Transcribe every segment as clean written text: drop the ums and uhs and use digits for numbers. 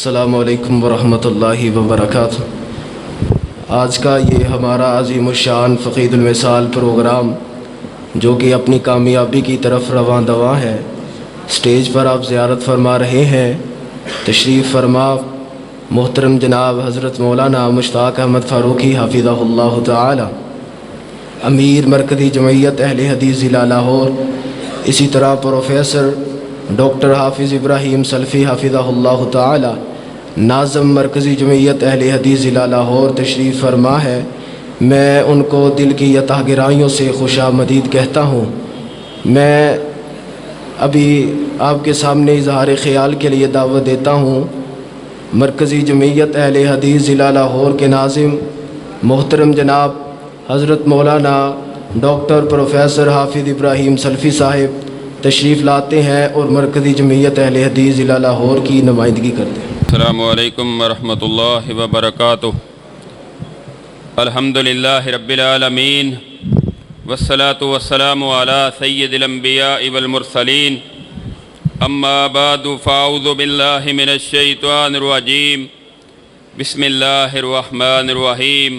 अस्सलामु अलैकुम वरहमतुल्लाहि वबरकातुहू। आज का ये हमारा अज़ीमुश्शान फ़क़ीदुल मिसाल प्रोग्राम जो कि अपनी कामयाबी की तरफ रवां दवा है, स्टेज पर आप ज़ियारत फरमा रहे हैं। तशरीफ़ फरमा मोहतरम जनाब हज़रत मौलाना मुश्ताक़ अहमद फ़ारूक़ी हफ़िज़हुल्लाह तआला, अमीर मरकज़ी जमइयत अहले हदीस ज़िला लाहौर। इसी तरह प्रोफेसर डॉक्टर हाफिज़ इब्राहीम सल्फ़ी हफ़िज़हुल्लाह तआला, नाज़िम मरकज़ी जमइयत अहले हदीस ज़िला लाहौर तशरीफ़ फरमा है। मैं उनको दिल की यतह गहराइयों से खुशामदीद कहता हूँ। मैं अभी आपके सामने इज़हार ख़याल के लिए दावत देता हूँ मरकज़ी जमइयत अहले हदीस ज़िला लाहौर के नाज़िम मोहतरम जनाब हज़रत मौलाना डॉक्टर प्रोफेसर हाफिज़ इब्राहीम सल्फ़ी साहिब तशरीफ़ लाते हैं और मरकज़ी जमइयत अहले हदीस ज़िला लाहौर की नुमाइंदगी करते हैं। अस्सलामु अलैकुम वरहमतुल्लाहि वबरकातुहू। अल्हम्दुलिल्लाहि रब्बिल आलमीन वस्सलातु वस्सलामु अला सय्यिदिल अंबियाइ वल मुरसलीन। अम्मा बादु फ़अऊज़ु बिल्लाहि मिनश शैतानिर रजीम। बिस्मिल्लाहिर रहमानिर रहीम।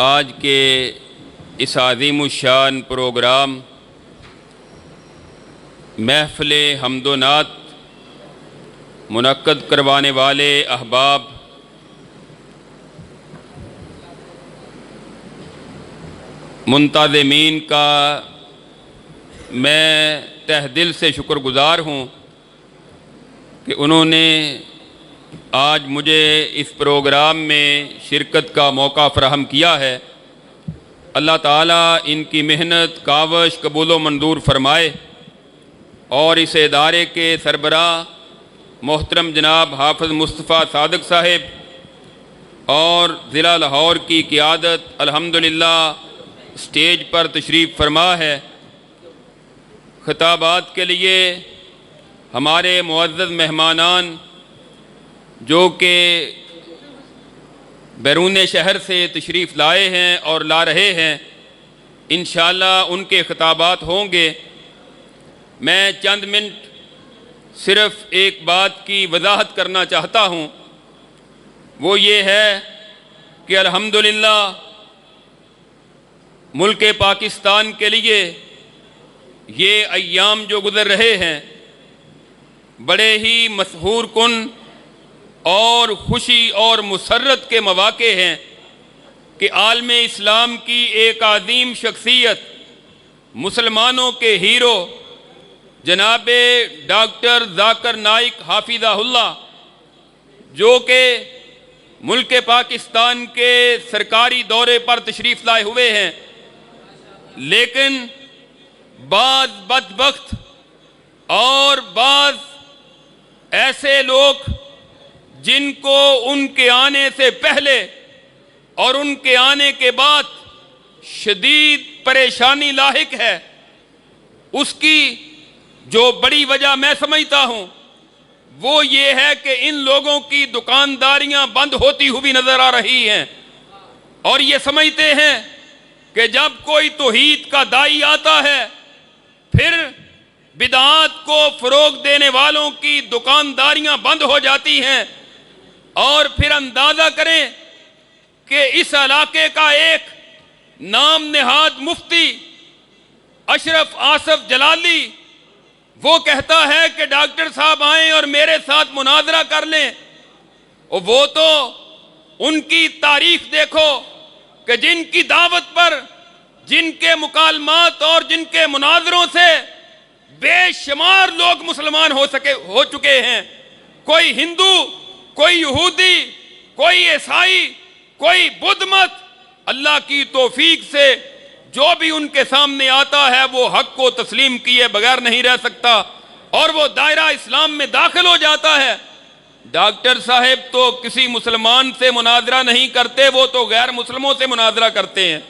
आज के इस अज़ीमुश्शान प्रोग्राम महफ़िल हम्दो नात मुनक्कद करवाने वाले अहबाब, मुंतज़मीन का मैं तहे दिल से शुक्रगुज़ार हूँ कि उन्होंने आज मुझे इस प्रोग्राम में शिरकत का मौका फ़राहम किया है। अल्लाह ताला इनकी मेहनत कावश कबूल व मंजूर फरमाए और इस इदारे के सरबराह मोहतरम जनाब हाफ़िज़ मुस्तफ़ा सादिक साहिब और ज़िला लाहौर की क़ियादत अल्हम्दुलिल्लाह स्टेज पर तशरीफ़ फरमा है। ख़िताबात के लिए हमारे मुअज़्ज़ज़ मेहमानान जो कि बैरून शहर से तशरीफ़ लाए हैं और ला रहे हैं, इंशाअल्लाह उनके ख़िताबात होंगे। मैं चंद मिनट सिर्फ़ एक बात की वजाहत करना चाहता हूँ, वो ये है कि अल्हम्दुलिल्लाह मुल्क पाकिस्तान के लिए ये अय्याम जो गुज़र रहे हैं बड़े ही मसहूर कुन और ख़ुशी और मुसर्रत के मौक़े हैं कि आलमे इस्लाम की एक अज़ीम शख्सियत, मुसलमानों के हीरो जनाब डॉक्टर ज़ाकिर नाइक हाफ़िज़हुल्लाह, जो कि मुल्क पाकिस्तान के सरकारी दौरे पर तशरीफ़ लाए हुए हैं, लेकिन बाज़ बदबख्त और बाज़ ऐसे लोग जिनको उनके आने से पहले और उनके आने के बाद शदीद परेशानी लाहिक है, उसकी जो बड़ी वजह मैं समझता हूँ वो ये है कि इन लोगों की दुकानदारियां बंद होती हुई नजर आ रही हैं और ये समझते हैं कि जब कोई तौहीद का दाई आता है फिर बिदआत को फरोग देने वालों की दुकानदारियां बंद हो जाती हैं। और फिर अंदाजा करें कि इस इलाके का एक नाम नेहाद मुफ्ती अशरफ आसफ जलाली वो कहता है कि डॉक्टर साहब आएं और मेरे साथ मुनाजरा कर लें। और वो तो उनकी तारीख देखो कि जिनकी दावत पर जिनके मुकालमात और जिनके मुनाजरों से बेशुमार लोग मुसलमान हो चुके हैं। कोई हिंदू, कोई यहूदी, कोई ईसाई, कोई बुद्ध मत, अल्लाह की तौफीक से जो भी उनके सामने आता है वो हक को तस्लीम किए बगैर नहीं रह सकता और वो दायरा इस्लाम में दाखिल हो जाता है। डॉक्टर साहब तो किसी मुसलमान से मुनाजरा नहीं करते, वो तो गैर मुस्लिमों से मुनाजरा करते हैं।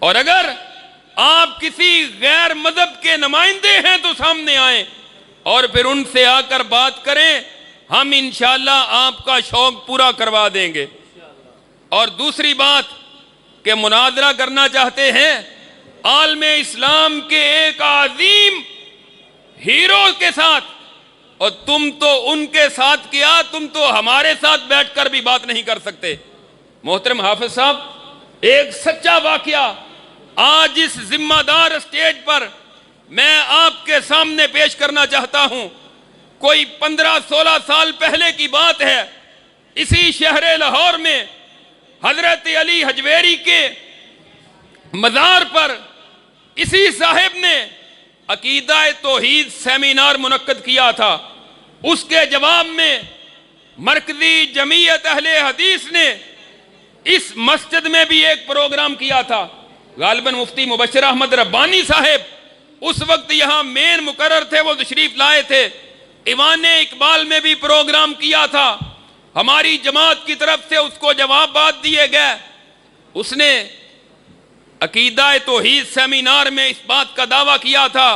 और अगर आप किसी गैर मजहब के नुमाइंदे हैं तो सामने आए और फिर उनसे आकर बात करें, हम इंशाअल्लाह आपका शौक पूरा करवा देंगे। और दूसरी बात कि मुनाजरा करना चाहते हैं आलमे इस्लाम के एक अजीम हीरो के साथ और तुम तो उनके साथ किया, तुम तो हमारे साथ बैठकर भी बात नहीं कर सकते। मोहतरम हाफिज साहब, एक सच्चा वाकया आज इस जिम्मेदार स्टेज पर मैं आपके सामने पेश करना चाहता हूं। कोई 15-16 साल पहले की बात है। इसी शहर लाहौर में हजरत अली हजवेरी के मज़ार पर इसी साहिब ने अकीदा तौहीद सेमिनार मुनक्कद किया था। उसके जवाब में मरकजी जमीयत अहले हदीस ने इस मस्जिद में भी एक प्रोग्राम किया था। गालिबन मुफ्ती मुबश्शिर अहमद रब्बानी साहिब उस वक्त यहां मेन मुकर्रर थे, वो तशरीफ लाए थे। ईवान इकबाल में भी प्रोग्राम किया था। हमारी जमात की तरफ से उसको जवाब दिए गए। उसने अकीदा तौहीद सेमिनार में इस बात का दावा किया था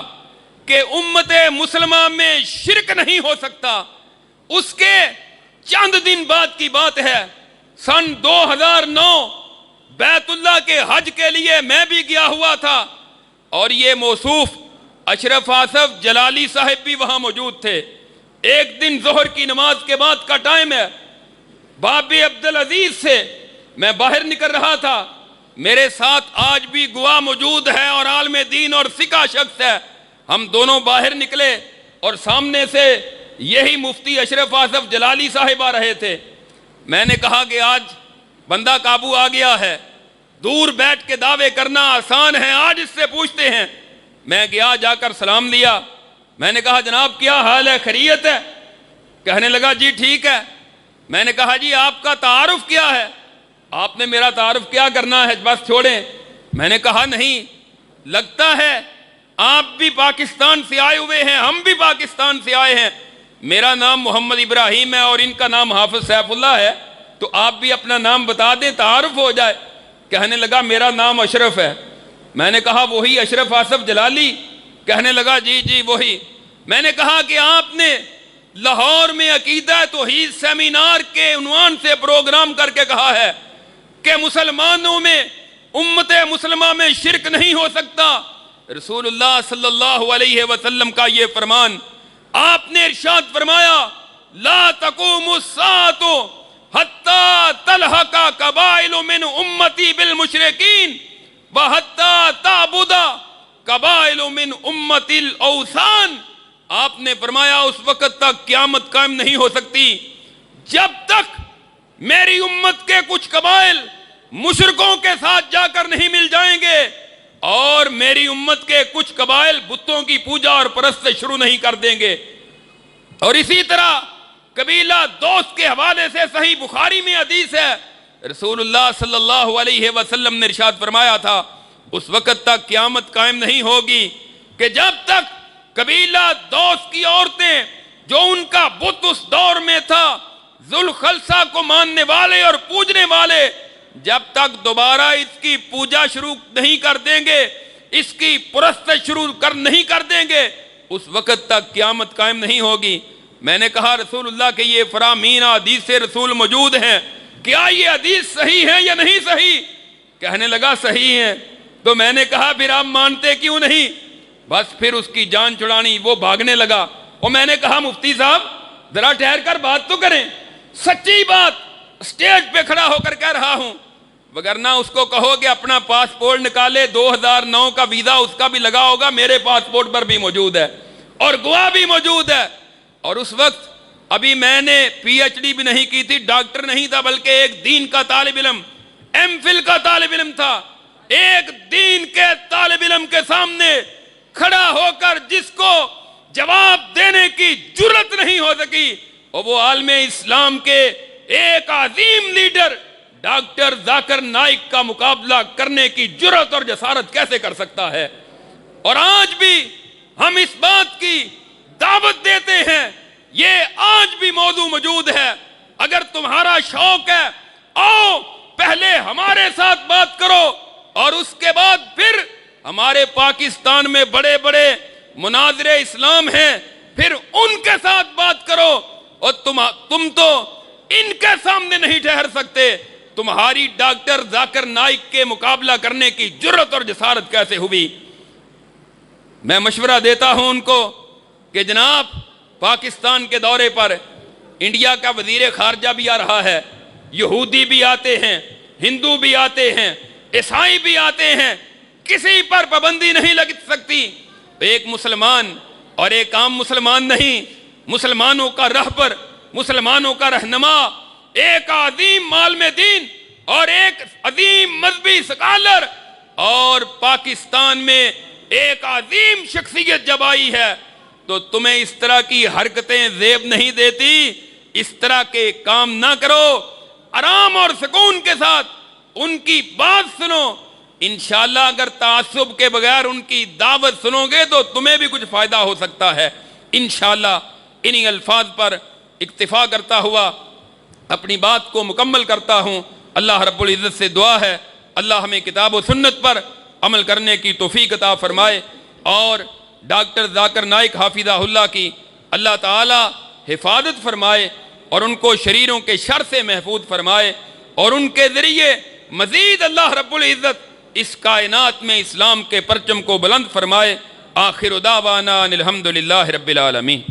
कि उम्मत मुसलमान में शिरक नहीं हो सकता। उसके चंद दिन बाद की बात है, सन 2009 बैतुल्लाह के हज के लिए मैं भी गया हुआ था और ये मौसूफ अशरफ आसफ जलाली साहिब भी वहां मौजूद थे। एक दिन जोहर की नमाज के बाद का टाइम है, बाबे अब्दुल अजीज से मैं बाहर निकल रहा था। मेरे साथ आज भी गुआ मौजूद है और आलम दीन और सिका शख्स है। हम दोनों बाहर निकले और सामने से यही मुफ्ती अशरफ आसफ जलाली साहिब आ रहे थे। मैंने कहा कि आज बंदा काबू आ गया है, दूर बैठ के दावे करना आसान है, आज इससे पूछते हैं। मैं गया, जाकर सलाम लिया। मैंने कहा जनाब क्या हाल है, खैरियत है? कहने लगा जी ठीक है। मैंने कहा जी आपका तारुफ क्या है? आपने मेरा तारुफ क्या करना है, बस छोड़ें। मैंने कहा नहीं, लगता है आप भी पाकिस्तान से आए हुए हैं, हम भी पाकिस्तान से आए हैं। मेरा नाम मोहम्मद इब्राहिम है और इनका नाम हाफिज सैफुल्लाह है, तो आप भी अपना नाम बता दें, तारुफ हो जाए। कहने लगा मेरा नाम अशरफ है। मैंने कहा वही अशरफ आसफ जलाली? कहने लगा जी जी वही। मैंने कहा कि आपने लाहौर में अकीदा तौहीद सेमिनार के उन्वान से प्रोग्राम करके कहा है कि मुसलमानों में, उम्मत मुसलमा में शिरक नहीं हो सकता। रसूलुल्लाह सल्लल्लाहु अलैहि वसल्लम का ये फरमान, आपने इरशाद फरमाया ला तक़ूमुस्साअतु हत्ता तलहका कबाइलु मिन उम्मती बिल मुशरिकीन व हत्ता ताबुदा कबाइलु मिन उम्मतिल औसान। आपने फरमाया उस वक्त तक क़यामत कायम नहीं हो सकती जब तक मेरी उम्मत के कुछ कबाइल मुशरिकों के साथ जाकर नहीं मिल जाएंगे और मेरी उम्मत के कुछ कबाइल बुतों की पूजा और परस्त शुरू नहीं कर देंगे। और इसी तरह कबीला दोस्त के हवाले से सही बुखारी में हदीस है, रसूलुल्लाह सल्लल्लाहु अलैहि वसल्लम ने इरशाद फरमाया था उस वक्त तक क़यामत कायम नहीं होगी कि जब तक कबीला दोस्त की औरतें, जो उनका बुत उस दौर में था, जुल्खलसा को मानने वाले और पूजने वाले, जब तक दोबारा इसकी पूजा शुरू नहीं कर देंगे, इसकी पुरस्त शुरू नहीं कर देंगे, उस वक्त तक क़यामत कायम नहीं होगी। मैंने कहा रसूलुल्लाह के ये फरामीन हदीस से रसूल मौजूद हैं, क्या ये हदीस सही है या नहीं सही? कहने लगा सही है। तो मैंने कहा फिर आप मानते क्यों नहीं? बस फिर उसकी जान छुड़ानी, वो भागने लगा। और मैंने कहा मुफ्ती साहब जरा ठहर कर बात तो करें, सच्ची बात स्टेज पे खड़ा होकर कह रहा हूं, वगरना उसको कहोगे अपना पासपोर्ट निकाले, 2009 का वीजा उसका भी लगा होगा, मेरे पासपोर्ट पर भी मौजूद है और गवाह भी मौजूद है। और उस वक्त अभी मैंने पीएचडी भी नहीं की थी, डॉक्टर नहीं था, बल्कि एक दीन का तालिब इल्म, एमफिल का तालिब इल्म था। एक दीन के तालिब इल्म के सामने खड़ा होकर जिसको जवाब देने की जुर्रत नहीं हो सकी, और वो आलमे इस्लाम के एक अजीम लीडर डॉक्टर जाकिर नाइक का मुकाबला करने की जुर्रत और जसारत कैसे कर सकता है? और आज भी हम इस बात की दावत देते हैं, ये आज भी मौजू मौजूद है। अगर तुम्हारा शौक है, आओ पहले हमारे साथ बात करो और उसके बाद फिर हमारे पाकिस्तान में बड़े बड़े मुनाज़िरे इस्लाम हैं, फिर उनके साथ बात करो। और तुम तो इनके सामने नहीं ठहर सकते, तुम्हारी डॉक्टर जाकिर नाइक के मुकाबला करने की जुर्रत और जसारत कैसे हुई? मैं मशवरा देता हूं उनको कि जनाब पाकिस्तान के दौरे पर इंडिया का वजीर खारजा भी आ रहा है, यहूदी भी आते हैं, हिंदू भी आते हैं, ईसाई भी आते हैं, किसी पर पाबंदी नहीं लग सकती। तो एक मुसलमान और एक आम मुसलमान नहीं, मुसलमानों का रहबर, मुसलमानों का रहनुमा, एक अजीम मालम दीन और एक अजीम मजहबी स्कॉलर, और पाकिस्तान में एक अजीम शख्सियत जब आई है तो तुम्हें इस तरह की हरकतें जेब नहीं देती। इस तरह के काम ना करो, आराम और सुकून के साथ उनकी बात सुनो। इंशाअल्लाह अगर तासुब के बगैर उनकी दावत सुनोगे तो तुम्हें भी कुछ फायदा हो सकता है। इंशाअल्लाह इन्हीं अल्फाज पर इक्तिफा करता हुआ अपनी बात को मुकम्मल करता हूँ। अल्लाह रब्बुल इज़्ज़त से दुआ है अल्लाह हमें किताब व सुन्नत पर अमल करने की तौफीक अता फरमाए, और डॉक्टर जाकिर नाइक हाफिज़हुल्लाह की अल्लाह ताला हिफाजत फरमाए और उनको शरीरों के शर से महफूज फरमाए, और उनके ज़रिए मज़ीद अल्लाह रब्बुल इज़्ज़त इस कायनात में इस्लाम के परचम को बुलंद फरमाए। आखिर दावाना अनिल हम्दुलिल्लाहि रब्बिल आलमीन।